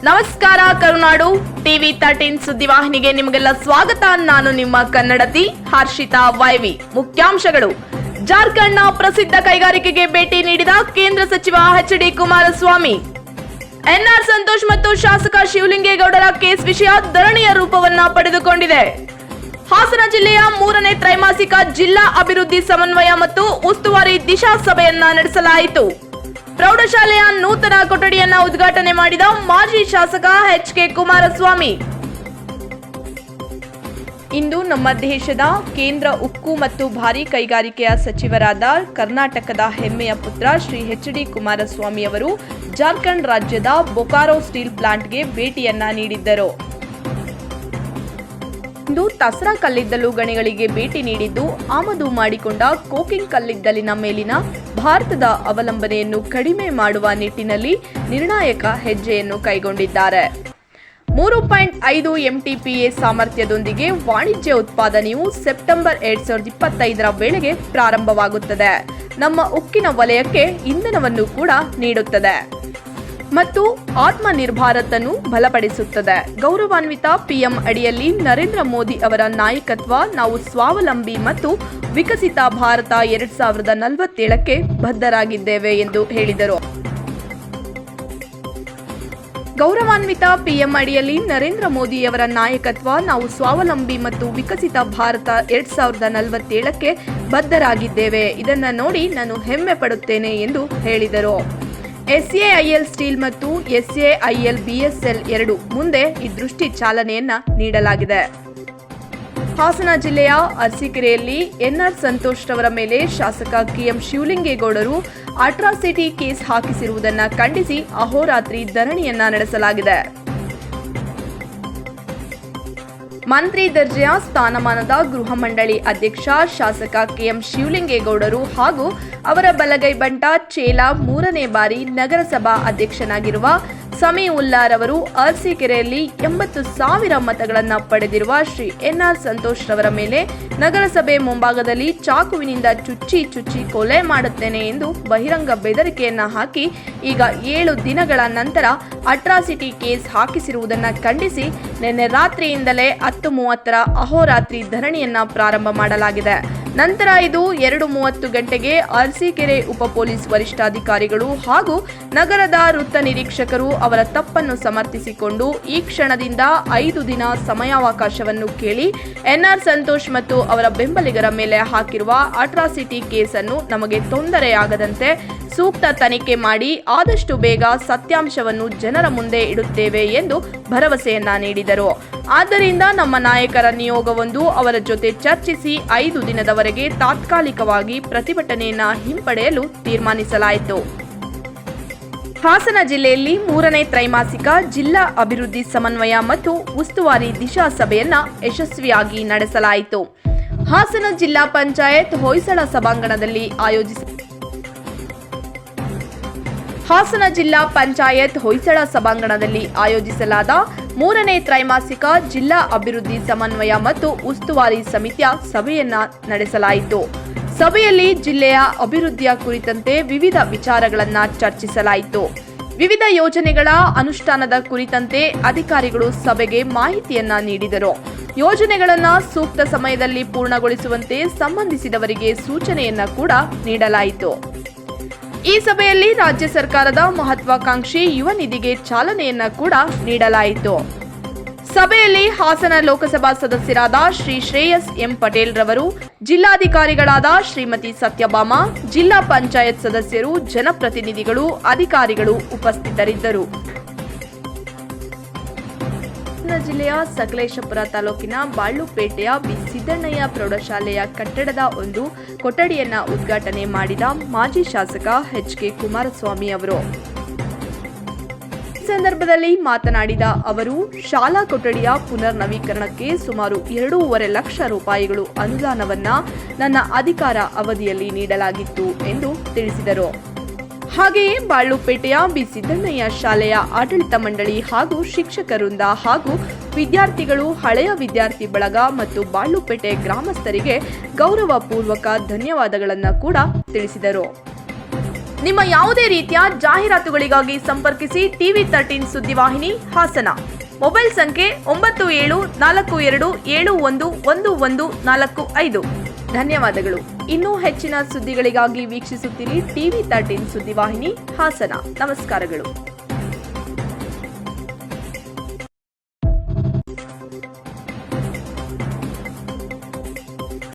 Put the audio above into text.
ನಮಸ್ಕಾರ ಕರುನಾಡು ಟಿವಿ 13 ಸುದ್ದಿವಾಹಿನಿಗೆ ನಿಮಗೆಲ್ಲ ಸ್ವಾಗತ. ನಾನು ನಿಮ್ಮ ಕನ್ನಡತಿ ಹರ್ಷಿತಾ ವೈವಿ. ಮುಖ್ಯಾಂಶಗಳು: ಜಾರ್ಖಂಡ್ನ ಪ್ರಸಿದ್ಧ ಕೈಗಾರಿಕೆಗೆ ಭೇಟಿ ನೀಡಿದ ಕೇಂದ್ರ ಸಚಿವ ಎಚ್.ಡಿ. ಕುಮಾರಸ್ವಾಮಿ. ಎನ್ಆರ್ ಸಂತೋಷ್ ಮತ್ತು ಶಾಸಕ ಶಿವಲಿಂಗೇಗೌಡರ ಕೇಸ್ ವಿಷಯ ಧರಣಿಯ ರೂಪವನ್ನ ಪಡೆದುಕೊಂಡಿದೆ. ಹಾಸನ ಜಿಲ್ಲೆಯ 3ನೇ ತ್ರೈಮಾಸಿಕ ಜಿಲ್ಲಾ ಅಭಿವೃದ್ಧಿ ಸಮನ್ವಯ ಮತ್ತು ಉಸ್ತುವಾರಿ ದಿಶಾ ಸಭೆಯನ್ನ ನಡೆಸಲಾಯಿತು. ಪ್ರೌಢಶಾಲೆಯ ನೂತನ ಕೊಠಡಿಯನ್ನ ಉದ್ಘಾಟನೆ ಮಾಡಿದ ಮಾಜಿ ಶಾಸಕ ಎಚ್.ಕೆ. ಕುಮಾರಸ್ವಾಮಿ. ಇಂದು ನಮ್ಮ ದೇಶದ ಕೇಂದ್ರ ಉಕ್ಕು ಮತ್ತು ಭಾರೀ ಕೈಗಾರಿಕೆಯ ಸಚಿವರಾದ ಕರ್ನಾಟಕದ ಹೆಮ್ಮೆಯ ಪುತ್ರ ಶ್ರೀ ಎಚ್.ಡಿ. ಕುಮಾರಸ್ವಾಮಿ ಅವರು ಜಾರ್ಖಂಡ್ ರಾಜ್ಯದ ಬೊಕಾರೋ ಸ್ಟೀಲ್ ಪ್ಲಾಂಟ್ಗೆ ಭೇಟಿಯನ್ನ ನೀಡಿದ್ದರು. ಇಂದು ತಸರಾ ಕಲ್ಲಿದ್ದಲು ಗಣಿಗಳಿಗೆ ಭೇಟಿ ನೀಡಿದ್ದು, ಆಮದು ಮಾಡಿಕೊಂಡ ಕೋಕಿಂಗ್ ಕಲ್ಲಿದ್ದಲಿನ ಮೇಲಿನ ಭಾರತದ ಅವಲಂಬನೆಯನ್ನು ಕಡಿಮೆ ಮಾಡುವ ನಿಟ್ಟಿನಲ್ಲಿ ನಿರ್ಣಾಯಕ ಹೆಜ್ಜೆಯನ್ನು ಕೈಗೊಂಡಿದ್ದಾರೆ. 3.5 MTPA ಸಾಮರ್ಥ್ಯದೊಂದಿಗೆ ವಾಣಿಜ್ಯ ಉತ್ಪಾದನೆಯು ಸೆಪ್ಟೆಂಬರ್ 2025ರ ವೇಳೆಗೆ ಪ್ರಾರಂಭವಾಗುತ್ತದೆ. ನಮ್ಮ ಉಕ್ಕಿನ ವಲಯಕ್ಕೆ ಇಂಧನವನ್ನು ಕೂಡ ನೀಡುತ್ತದೆ ಮತ್ತು ಆತ್ಮನಿರ್ಭರತೆಯನ್ನು ಬಲಪಡಿಸುತ್ತದೆ. ಗೌರವಾನ್ವಿತ ಪಿಎಂ ಅಡಿಯಲ್ಲಿ ನರೇಂದ್ರ ಮೋದಿ ಅವರ ನಾಯಕತ್ವ ನಾವು ಸ್ವಾವಲಂಬಿ ಮತ್ತು ವಿಕಸಿತ ಭಾರತ 2047ಕ್ಕೆ ಬದ್ಧರಾಗಿದ್ದೇವೆ ಎಂದು ಹೇಳಿದರು. ಗೌರವಾನ್ವಿತ ಪಿಎಂ ಅಡಿಯಲ್ಲಿ ನರೇಂದ್ರ ಮೋದಿಯವರ ನಾಯಕತ್ವ ನಾವು ಸ್ವಾವಲಂಬಿ ಮತ್ತು ವಿಕಸಿತ ಭಾರತ 2047ಕ್ಕೆ ಬದ್ಧರಾಗಿದ್ದೇವೆ. ಇದನ್ನು ನೋಡಿ ನಾನು ಹೆಮ್ಮೆ ಪಡುತ್ತೇನೆ ಎಂದು ಹೇಳಿದರು. SAIL ಸ್ಟೀಲ್ ಮತ್ತು SAIL BSL 2 ಮುಂದೆ ಈ ದೃಷ್ಟಿ ಚಾಲನೆಯನ್ನ ನೀಡಲಾಗಿದೆ. ಹಾಸನ ಜಿಲ್ಲೆಯ ಅರಸೀಕೆರೆಯಲ್ಲಿ ಎನ್ಆರ್ ಸಂತೋಷ್ ರವರ ಮೇಲೆ ಶಾಸಕ KM ಶಿವಲಿಂಗೇಗೌಡರು ಅಟ್ರಾಸಿಟಿ ಕೇಸ್ ಹಾಕಿಸಿರುವುದನ್ನು ಖಂಡಿಸಿ ಅಹೋರಾತ್ರಿ ಧರಣಿಯನ್ನ ನಡೆಸಲಾಗಿದೆ. ಮಂತ್ರಿ ದರ್ಜೆಯ ಸ್ಥಾನಮಾನದ ಗೃಹ ಮಂಡಳಿ ಅಧ್ಯಕ್ಷ ಶಾಸಕ KM ಶಿವಲಿಂಗೇಗೌಡರು ಹಾಗೂ ಅವರ ಬಲಗೈ ಬಂಟ ಚೇಲ 3ನೇ ಬಾರಿ ನಗರಸಭಾ ಅಧ್ಯಕ್ಷನಾಗಿರುವ ಸಮೀಉಲ್ಲಾ ರವರು ಅರಸೀಕೆರೆಯಲ್ಲಿ 80,000 ಮತಗಳನ್ನು ಪಡೆದಿರುವ ಶ್ರೀ ಎನ್ಆರ್ ಸಂತೋಷ್ ರವರ ಮೇಲೆ ನಗರಸಭೆ ಮುಂಭಾಗದಲ್ಲಿ ಚಾಕುವಿನಿಂದ ಚುಚ್ಚಿ ಕೊಲೆ ಮಾಡುತ್ತೇನೆ ಎಂದು ಬಹಿರಂಗ ಬೆದರಿಕೆಯನ್ನ ಹಾಕಿ ಈಗ 7 ದಿನಗಳ ನಂತರ ಅಟ್ರಾಸಿಟಿ ಕೇಸ್ ಹಾಕಿಸಿರುವುದನ್ನು ಖಂಡಿಸಿ ನಿನ್ನೆ ರಾತ್ರಿಯಿಂದಲೇ 10:30ರ ಅಹೋರಾತ್ರಿ ಧರಣಿಯನ್ನ ಪ್ರಾರಂಭ ಮಾಡಲಾಗಿದೆ. ನಂತರ ಇದು 2:30 ಗಂಟೆಗೆ ಅರಸೀಕೆರೆ ಉಪ ಪೊಲೀಸ್ ವರಿಷ್ಠಾಧಿಕಾರಿಗಳು ಹಾಗೂ ನಗರದ ವೃತ್ತ ನಿರೀಕ್ಷಕರು ಅವರ ತಪ್ಪನ್ನು ಸಮರ್ಥಿಸಿಕೊಂಡು ಈ ಕ್ಷಣದಿಂದ 5 ದಿನ ಸಮಯಾವಕಾಶವನ್ನು ಕೇಳಿ ಎನ್ಆರ್ ಸಂತೋಷ್ ಮತ್ತು ಅವರ ಬೆಂಬಲಿಗರ ಮೇಲೆ ಹಾಕಿರುವ ಅಟ್ರಾಸಿಟಿ ಕೇಸನ್ನು ನಮಗೆ ತೊಂದರೆಯಾಗದಂತೆ ಸೂಕ್ತ ತನಿಖೆ ಮಾಡಿ ಆದಷ್ಟು ಬೇಗ ಸತ್ಯಾಂಶವನ್ನು ಜನರ ಮುಂದೆ ಇಡುತ್ತೇವೆ ಎಂದು ಭರವಸೆಯನ್ನ ನೀಡಿದರು. ಆದ್ದರಿಂದ ನಮ್ಮ ನಾಯಕರ ನಿಯೋಗವೊಂದು ಅವರ ಜೊತೆ ಚರ್ಚಿಸಿ 5 ದಿನದವರೆಗೆ ತಾತ್ಕಾಲಿಕವಾಗಿ ಪ್ರತಿಭಟನೆಯನ್ನ ಹಿಂಪಡೆಯಲು ತೀರ್ಮಾನಿಸಲಾಯಿತು. ಹಾಸನ ಜಿಲ್ಲೆಯಲ್ಲಿ 3ನೇ ತ್ರೈಮಾಸಿಕ ಜಿಲ್ಲಾ ಅಭಿವೃದ್ಧಿ ಸಮನ್ವಯ ಮತ್ತು ಉಸ್ತುವಾರಿ ದಿಶಾ ಸಭೆಯನ್ನ ಯಶಸ್ವಿಯಾಗಿ ನಡೆಸಲಾಯಿತು. ಹಾಸನ ಜಿಲ್ಲಾ ಪಂಚಾಯತ್ ಹೊಯ್ಸಳ ಸಭಾಂಗಣದಲ್ಲಿ ಆಯೋಜಿಸಲಾದ 3ನೇ ತ್ರೈಮಾಸಿಕ ಜಿಲ್ಲಾ ಅಭಿವೃದ್ಧಿ ಸಮನ್ವಯ ಮತ್ತು ಉಸ್ತುವಾರಿ ಸಮಿತಿಯ ಸಭೆಯನ್ನ ನಡೆಸಲಾಯಿತು. ಸಭೆಯಲ್ಲಿ ಜಿಲ್ಲೆಯ ಅಭಿವೃದ್ಧಿಯ ಕುರಿತಂತೆ ವಿವಿಧ ವಿಚಾರಗಳನ್ನು ಚರ್ಚಿಸಲಾಯಿತು. ವಿವಿಧ ಯೋಜನೆಗಳ ಅನುಷ್ಠಾನದ ಕುರಿತಂತೆ ಅಧಿಕಾರಿಗಳು ಸಭೆಗೆ ಮಾಹಿತಿಯನ್ನ ನೀಡಿದರು. ಯೋಜನೆಗಳನ್ನು ಸೂಕ್ತ ಸಮಯದಲ್ಲಿ ಪೂರ್ಣಗೊಳಿಸುವಂತೆ ಸಂಬಂಧಿಸಿದವರಿಗೆ ಸೂಚನೆಯನ್ನ ಕೂಡ ನೀಡಲಾಯಿತು. ಈ ಸಭೆಯಲ್ಲಿ ರಾಜ್ಯ ಸರ್ಕಾರದ ಮಹತ್ವಾಕಾಂಕ್ಷಿ ಯುವ ನಿಧಿಗೆ ಚಾಲನೆಯನ್ನ ಕೂಡ ನೀಡಲಾಯಿತು. ಸಭೆಯಲ್ಲಿ ಹಾಸನ ಲೋಕಸಭಾ ಸದಸ್ಯರಾದ ಶ್ರೀ ಶ್ರೇಯಸ್ ಎಂ ಪಟೇಲ್ ರವರು, ಜಿಲ್ಲಾಧಿಕಾರಿಗಳಾದ ಶ್ರೀಮತಿ ಸತ್ಯಭಾಮ, ಜಿಲ್ಲಾ ಪಂಚಾಯತ್ ಸದಸ್ಯರು, ಜನಪ್ರತಿನಿಧಿಗಳು, ಅಧಿಕಾರಿಗಳು ಉಪಸ್ಥಿತರಿದ್ದರು. ಜಿಲ್ಲೆಯ ಸಕಲೇಶಪುರ ತಾಲೂಕಿನ ಬಾಳ್ಳುಪೇಟೆಯ ಬಿ ಸಿದ್ದಣ್ಣಯ್ಯ ಪ್ರೌಢಶಾಲೆಯ ಕಟ್ಟಡದ ಒಂದು ಕೊಠಡಿಯನ್ನ ಉದ್ಘಾಟನೆ ಮಾಡಿದ ಮಾಜಿ ಶಾಸಕ ಎಚ್.ಕೆ. ಕುಮಾರಸ್ವಾಮಿ ಅವರು. ಈ ಸಂದರ್ಭದಲ್ಲಿ ಮಾತನಾಡಿದ ಅವರು, ಶಾಲಾ ಕೊಠಡಿಯ ಪುನರ್ ನವೀಕರಣಕ್ಕೆ ಸುಮಾರು 2.5 ಲಕ್ಷ ರೂಪಾಯಿಗಳು ಅನುದಾನವನ್ನ ನನ್ನ ಅಧಿಕಾರ ಅವಧಿಯಲ್ಲಿ ನೀಡಲಾಗಿತ್ತು ಎಂದು ತಿಳಿಸಿದರು. ಹಾಗೆಯೇ ಬಾಳ್ಳುಪೇಟೆಯ ಬಿ ಸಿದ್ದಣ್ಣಯ್ಯ ಶಾಲೆಯ ಆಡಳಿತ ಮಂಡಳಿ ಹಾಗೂ ಶಿಕ್ಷಕರಿಂದ ಹಾಗೂ ವಿದ್ಯಾರ್ಥಿಗಳು, ಹಳೆಯ ವಿದ್ಯಾರ್ಥಿ ಬಳಗ ಮತ್ತು ಬಾಳ್ಳುಪೇಟೆ ಗ್ರಾಮಸ್ಥರಿಗೆ ಗೌರವಪೂರ್ವಕ ಧನ್ಯವಾದಗಳನ್ನು ಕೂಡ ತಿಳಿಸಿದರು. ನಿಮ್ಮ ಯಾವುದೇ ರೀತಿಯ ಜಾಹೀರಾತುಗಳಿಗಾಗಿ ಸಂಪರ್ಕಿಸಿ ಟಿವಿ 13 ಸುದ್ದಿವಾಹಿನಿ ಹಾಸನ. ಮೊಬೈಲ್ ಸಂಖ್ಯೆ 9742771145. ಧನ್ಯವಾದಗಳು. ಇನ್ನೂ ಹೆಚ್ಚಿನ ಸುದ್ದಿಗಳಿಗಾಗಿ ವೀಕ್ಷಿಸುತ್ತೀರಿ ಟಿವಿ 13 ಸುದ್ದಿವಾಹಿನಿ ಹಾಸನ. ನಮಸ್ಕಾರಗಳು.